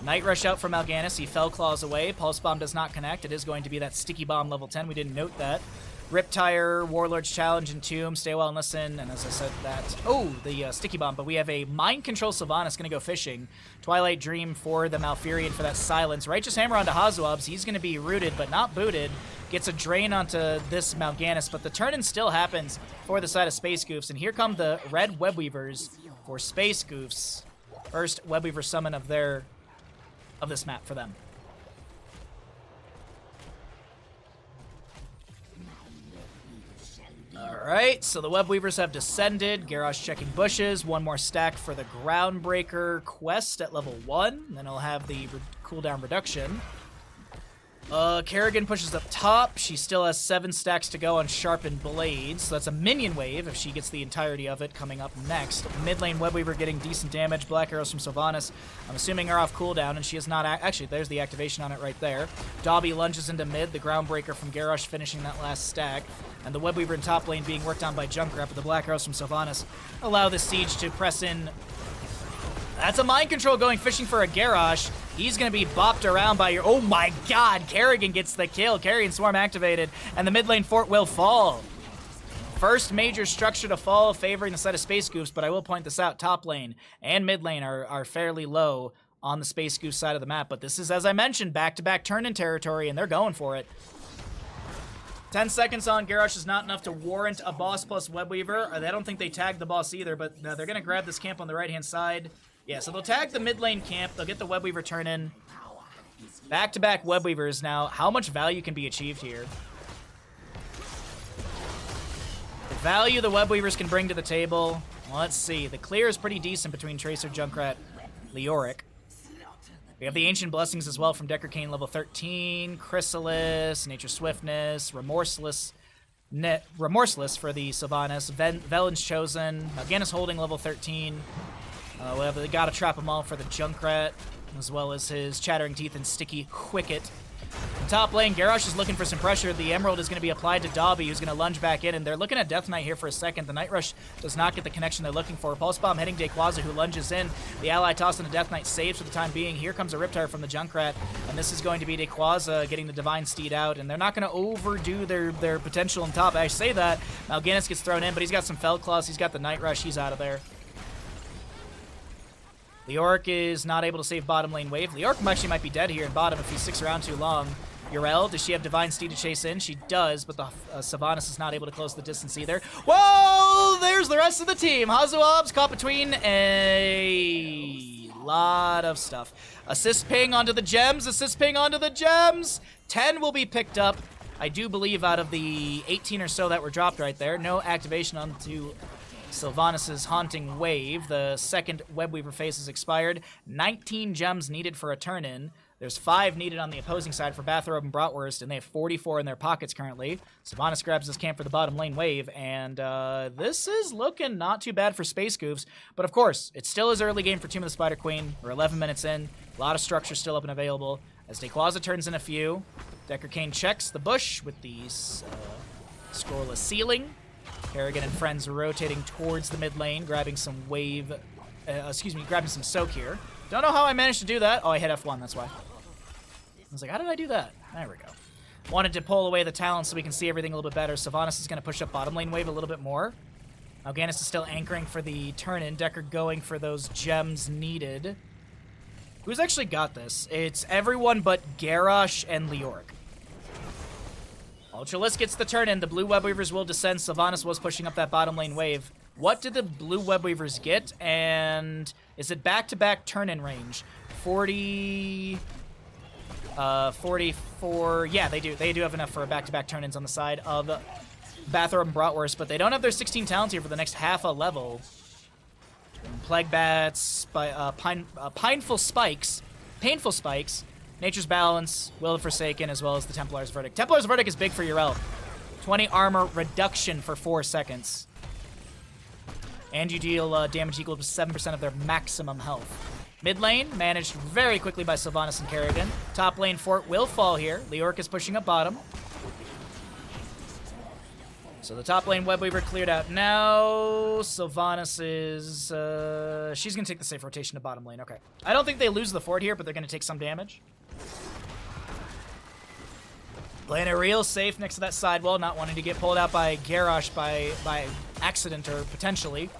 Night Rush out from Mal'Ganis. He Fell Claws away. Pulse Bomb does not connect. It is going to be that Sticky Bomb level 10. We didn't note that. Riptire, Warlord's Challenge, Entomb, Stay Well and Listen, and as I said that... Oh, the Sticky Bomb, but we have a Mind Control Sylvanas going to go fishing. Twilight Dream for the Malfurion for that Silence. Righteous Hammer onto Hazuabs. He's going to be rooted, but not booted. Gets a drain onto this Mal'Ganis, but the turn-in still happens for the side of Space Goofs, and here come the red Webweavers for Space Goofs. First Webweaver summon of this map for them. Alright, so the Webweavers have descended. Garrosh checking bushes. One more stack for the Groundbreaker quest at level 1. Then he'll have the cooldown reduction. Kerrigan pushes up top. She still has 7 stacks to go on Sharpened Blades. So that's a minion wave if she gets the entirety of it coming up next. Mid lane Webweaver getting decent damage. Black Arrows from Sylvanas. I'm assuming are off cooldown, and she is not... Actually, there's the activation on it right there. Dobby lunges into mid. The Groundbreaker from Garrosh finishing that last stack. And the Webweaver in top lane being worked on by Junkrat, but the Black Arrows from Sylvanas allow the siege to press in. That's a Mind Control going fishing for a Garrosh. He's going to be bopped around by your... Oh my god! Kerrigan gets the kill. Carrion Swarm activated, and the mid lane fort will fall. First major structure to fall, favoring the side of Space Goofs, but I will point this out. Top lane and mid lane are fairly low on the Space Goofs side of the map, but this is, as I mentioned, back-to-back turn-in territory, and they're going for it. 10 seconds on Garrosh is not enough to warrant a boss plus Webweaver. I don't think they tagged the boss either, but they're going to grab this camp on the right-hand side. Yeah, so they'll tag the mid lane camp. They'll get the Webweaver turn in. Back-to-back Webweavers now. How much value can be achieved here? The value the Webweavers can bring to the table. Well, let's see. The clear is pretty decent between Tracer, Junkrat, Leoric. We have the Ancient Blessings as well from Deckard Cain, level 13. Chrysalis, Nature Swiftness, Remorseless for the Sylvanas. Velen's Chosen. Mal'Ganis holding level 13. They gotta trap them all for the Junkrat, as well as his Chattering Teeth and Sticky Wicket. In top lane, Garrosh is looking for some pressure. The Emerald is going to be applied to Dobby, who's going to lunge back in, and they're looking at Death Knight here for a second. The Night Rush does not get the connection they're looking for. Pulse Bomb hitting Dayquaza, who lunges in. The ally toss on the Death Knight saves for the time being. Here comes a Riptire from the Junkrat, and this is going to be Dayquaza getting the Divine Steed out, and they're not going to overdo their potential in top. I say that. Mal'Ganis gets thrown in, but he's got some Fell Claws. He's got the Night Rush. He's out of there. Leoric is not able to save bottom lane wave. Leoric actually might be dead here in bottom if he sticks around too long. Yrel, does she have Divine Steed to chase in? She does, but the Sylvanas is not able to close the distance either. Whoa! There's the rest of the team. Hazuab's caught between a lot of stuff. Assist ping onto the gems. Assist ping onto the gems. 10 will be picked up, I do believe, out of the 18 or so that were dropped right there. No activation onto Sylvanas' Haunting Wave. The second Webweaver phase has expired. 19 gems needed for a turn-in. There's 5 needed on the opposing side for Bathrobe and Bratwurst, and they have 44 in their pockets currently. Sylvanas grabs this camp for the bottom lane wave, and this is looking not too bad for Space Goofs. But of course, it still is early game for Tomb of the Spider Queen. We're 11 minutes in. A lot of structure still up and available. As Dayquaza turns in a few, Deckard Cain checks the bush with the Scrollless Ceiling. Kerrigan and friends rotating towards the mid lane, grabbing some grabbing some soak here. Don't know how I managed to do that. Oh, I hit F1, that's why. I was like, how did I do that? There we go. Wanted to pull away the talent so we can see everything a little bit better. Sylvanas is going to push up bottom lane wave a little bit more. Mal'Ganis is still anchoring for the turn-in. Deckard going for those gems needed. Who's actually got this? It's everyone but Garrosh and Leoric. Ultralisk gets the turn in. The blue Web Weavers will descend. Sylvanas was pushing up that bottom lane wave. What did the blue Web Weavers get? And is it back-to-back turn-in range? 40... 44... Yeah, they do. They do have enough for a back-to-back turn-ins on the side of Bathrobe and Bratwurst, but they don't have their 16 talents here for the next half a level. Plague Bats, Painful Spikes, Nature's Balance, Will of Forsaken, as well as the Templar's Verdict. Templar's Verdict is big for Yrel. 20 armor reduction for 4 seconds. And you deal damage equal to 7% of their maximum health. Mid lane, managed very quickly by Sylvanas and Kerrigan. Top lane fort will fall here. Leoric is pushing up bottom. So the top lane Web Weaver cleared out now. Sylvanas is... she's going to take the safe rotation to bottom lane. Okay. I don't think they lose the fort here, but they're going to take some damage. Playing it real safe next to that sidewall, not wanting to get pulled out by Garrosh by accident or potentially.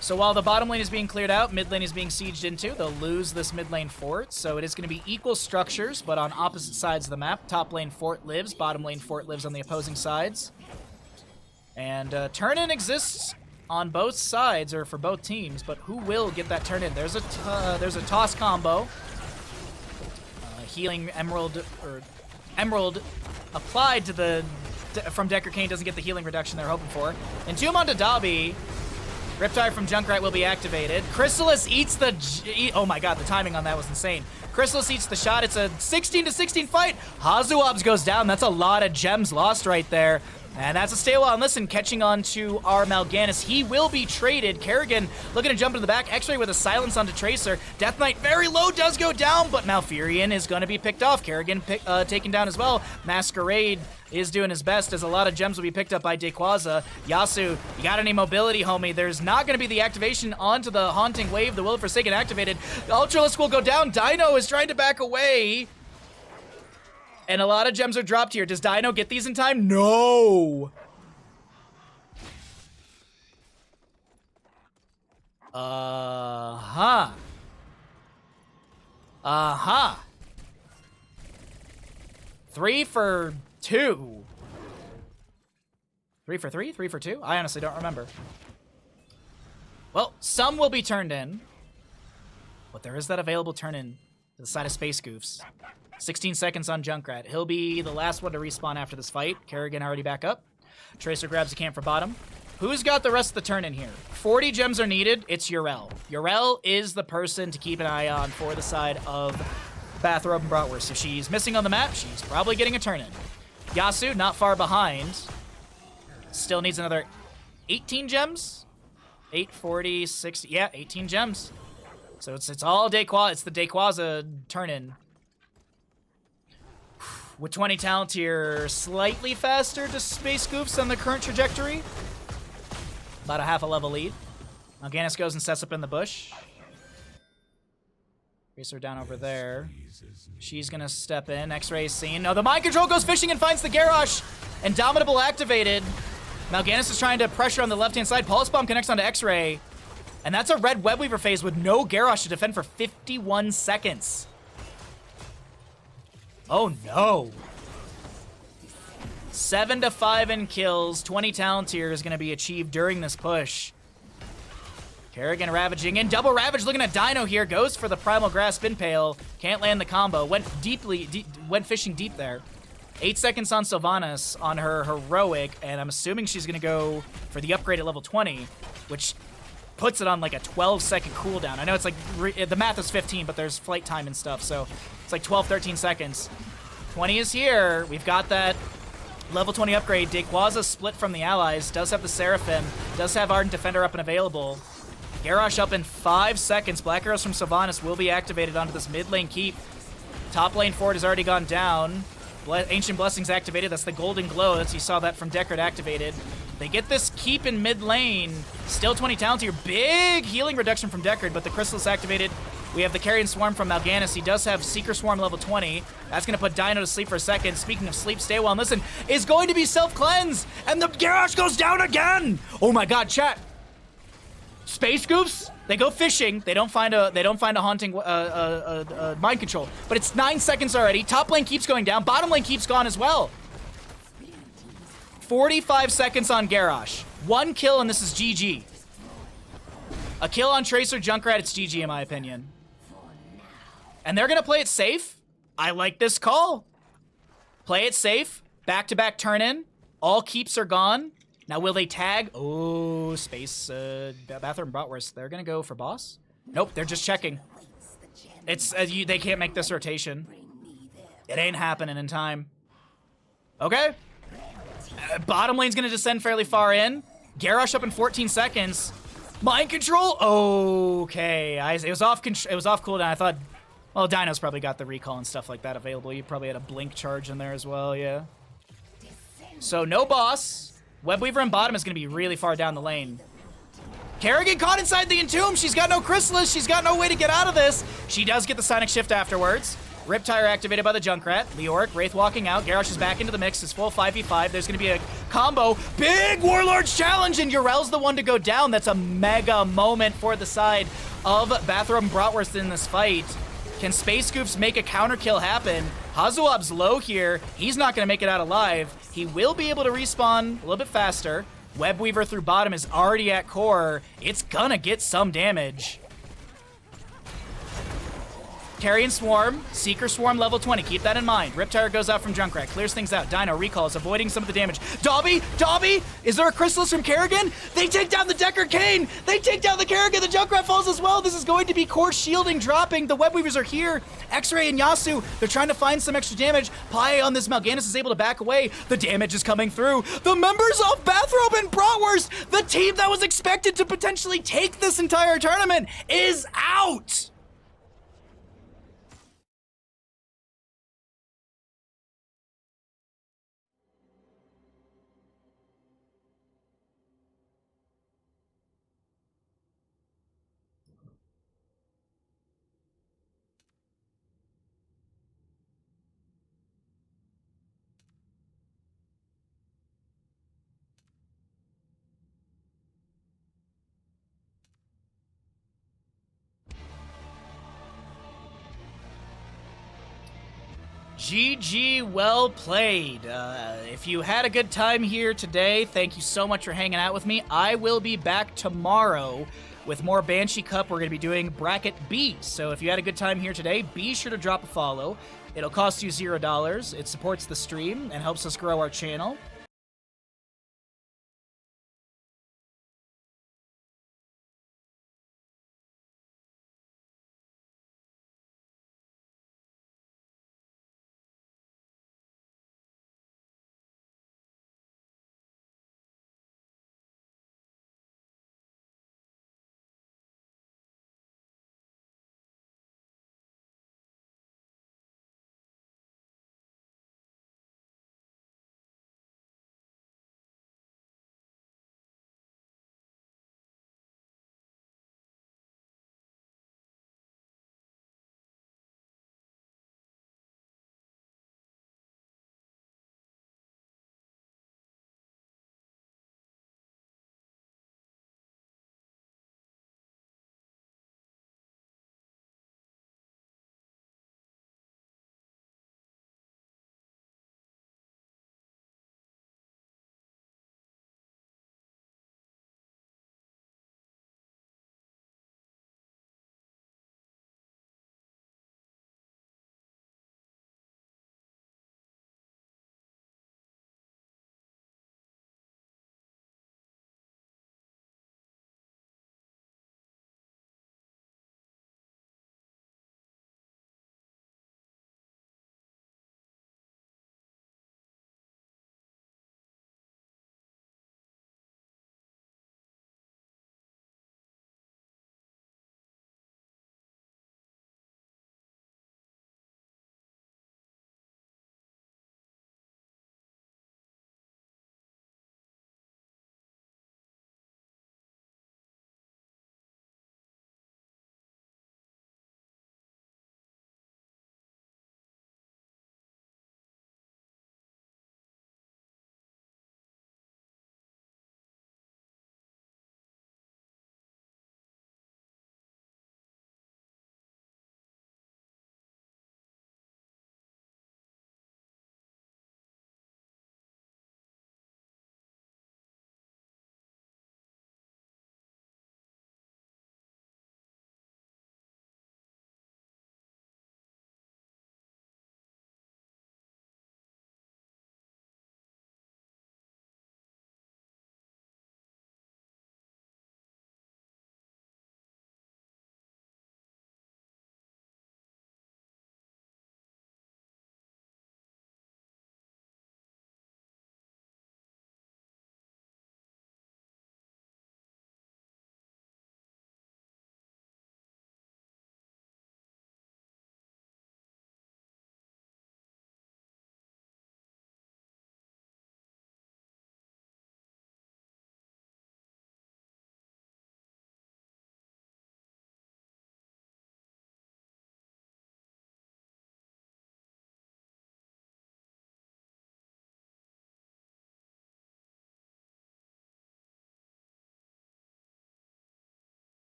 So while the bottom lane is being cleared out, mid lane is being sieged into. They'll lose this mid lane fort, so it is going to be equal structures, but on opposite sides of the map. Top lane fort lives, bottom lane fort lives on the opposing sides. And turn-in exists on both sides, or for both teams, but who will get that turn-in? There's a toss combo. Healing Emerald, or Emerald applied to the... from Decker Kane doesn't get the healing reduction they're hoping for. Entomb onto Dobby. Riptide from Junkrat will be activated. Chrysalis eats the... oh my god, the timing on that was insane. Chrysalis eats the shot. It's a 16-to-16 fight. Hazuabs goes down. That's a lot of gems lost right there. And that's a stay a while and listen, catching on to our Mal'Ganis. He will be traded. Kerrigan looking to jump into the back. X-Ray with a silence onto Tracer. Death Knight very low, does go down, but Malfurion is going to be picked off. Kerrigan taken down as well. Masquerade is doing his best as a lot of gems will be picked up by Dayquaza. Yasu, you got any mobility, homie? There's not going to be the activation onto the Haunting Wave. The Will of Forsaken activated. Ultralisk will go down. Dino is trying to back away. And a lot of gems are dropped here. Does Dino get these in time? No! Uh-huh. 3 for 2. 3 for 3? 3 for 2? I honestly don't remember. Well, some will be turned in. But there is that available turn-in to the side of Space Goofs. 16 seconds on Junkrat. He'll be the last one to respawn after this fight. Kerrigan already back up. Tracer grabs a camp for bottom. Who's got the rest of the turn in here? 40 gems are needed. It's Yrel. Yrel is the person to keep an eye on for the side of Bathrobe and Bratwurst. If she's missing on the map, she's probably getting a turn in. Yasu, not far behind. Still needs another 18 gems? 8, 40, 60. Yeah, 18 gems. So it's all Dayquaza. It's the Dayquaza turn in. With 20 talent here, slightly faster to Space Goofs on the current trajectory. About a half a level lead. Mal'Ganis goes and sets up in the bush. Racer down over there. She's gonna step in. X-Ray seen. No, the mind control goes fishing and finds the Garrosh. Indomitable activated. Mal'Ganis is trying to pressure on the left-hand side. Pulse Bomb connects onto X-Ray. And that's a red Web Weaver phase with no Garrosh to defend for 51 seconds. Oh no. 7 to 5 in kills. 20 talent here is going to be achieved during this push. Kerrigan ravaging in. Double Ravage looking at Dino here. Goes for the Primal Grasp Impale. Can't land the combo. Went fishing deep there. 8 seconds on Sylvanas on her heroic, and I'm assuming she's going to go for the upgrade at level 20, which puts it on like a 12-second cooldown. I know it's like, the math is 15, but there's flight time and stuff, so it's like 12, 13 seconds. 20 is here. We've got that level 20 upgrade. Dayquaza split from the allies. Does have the Seraphim. Does have Ardent Defender up and available. Garrosh up in 5 seconds. Black Arrows from Sylvanas will be activated onto this mid lane keep. Top lane forward has already gone down. Ancient Blessings activated. That's the Golden Glow. You saw that from Deckard activated. They get this keep in mid lane. Still 20 talent here. Big healing reduction from Deckard, but the Crystal's activated. We have the Carrion Swarm from Mal'Ganis. He does have Seeker Swarm level 20. That's going to put Dino to sleep for a second. Speaking of sleep, stay well and listen. Is going to be self-cleanse, and the Garrosh goes down again! Oh my god, chat. Space Goofs, they go fishing. They don't find a haunting mind control. But it's 9 seconds already. Top lane keeps going down. Bottom lane keeps gone as well. 45 seconds on Garrosh. 1 kill and this is GG. A kill on Tracer Junkrat, it's GG in my opinion. And they're gonna play it safe. I like this call. Play it safe. Back-to-back turn-in. All keeps are gone. Now, will they tag? Oh, space, Bathroom Bratwurst. They're gonna go for boss? Nope, they're just checking. It's, they can't make this rotation. It ain't happening in time. Okay. Bottom lane's gonna descend fairly far in. Garrosh up in 14 seconds. Mind control? Okay. It was off cooldown. I thought, well, Dino's probably got the recall and stuff like that available. You probably had a blink charge in there as well, yeah. So, no boss. Webweaver in bottom is going to be really far down the lane. Kerrigan caught inside the Entomb. She's got no Chrysalis. She's got no way to get out of this. She does get the Sonic Shift afterwards. Riptire activated by the Junkrat. Leoric, Wraith walking out. Garrosh is back into the mix. It's full 5v5. There's going to be a combo. Big Warlord's challenge, and Urel's the one to go down. That's a mega moment for the side of Bathroom Bratwurst in this fight. Can Space Goofs make a counter kill happen? Hazuab's low here. He's not going to make it out alive. He will be able to respawn a little bit faster. Webweaver through bottom is already at core. It's gonna get some damage. Carrion Swarm, Seeker Swarm level 20, keep that in mind. Riptire goes out from Junkrat, clears things out. Dino recalls, avoiding some of the damage. Dobby, is there a Chrysalis from Kerrigan? They take down the Decker Kane! They take down the Kerrigan, the Junkrat falls as well! This is going to be core shielding dropping, the Webweavers are here. X-Ray and Yasu, they're trying to find some extra damage. Pai on this Mal'Ganis is able to back away. The damage is coming through. The members of Bathrobe and Bratwurst, the team that was expected to potentially take this entire tournament, is out! GG, well played. If you had a good time here today, thank you so much for hanging out with me. I will be back tomorrow with more Banshee Cup. We're going to be doing Bracket B. So if you had a good time here today, be sure to drop a follow. It'll cost you $0. It supports the stream and helps us grow our channel.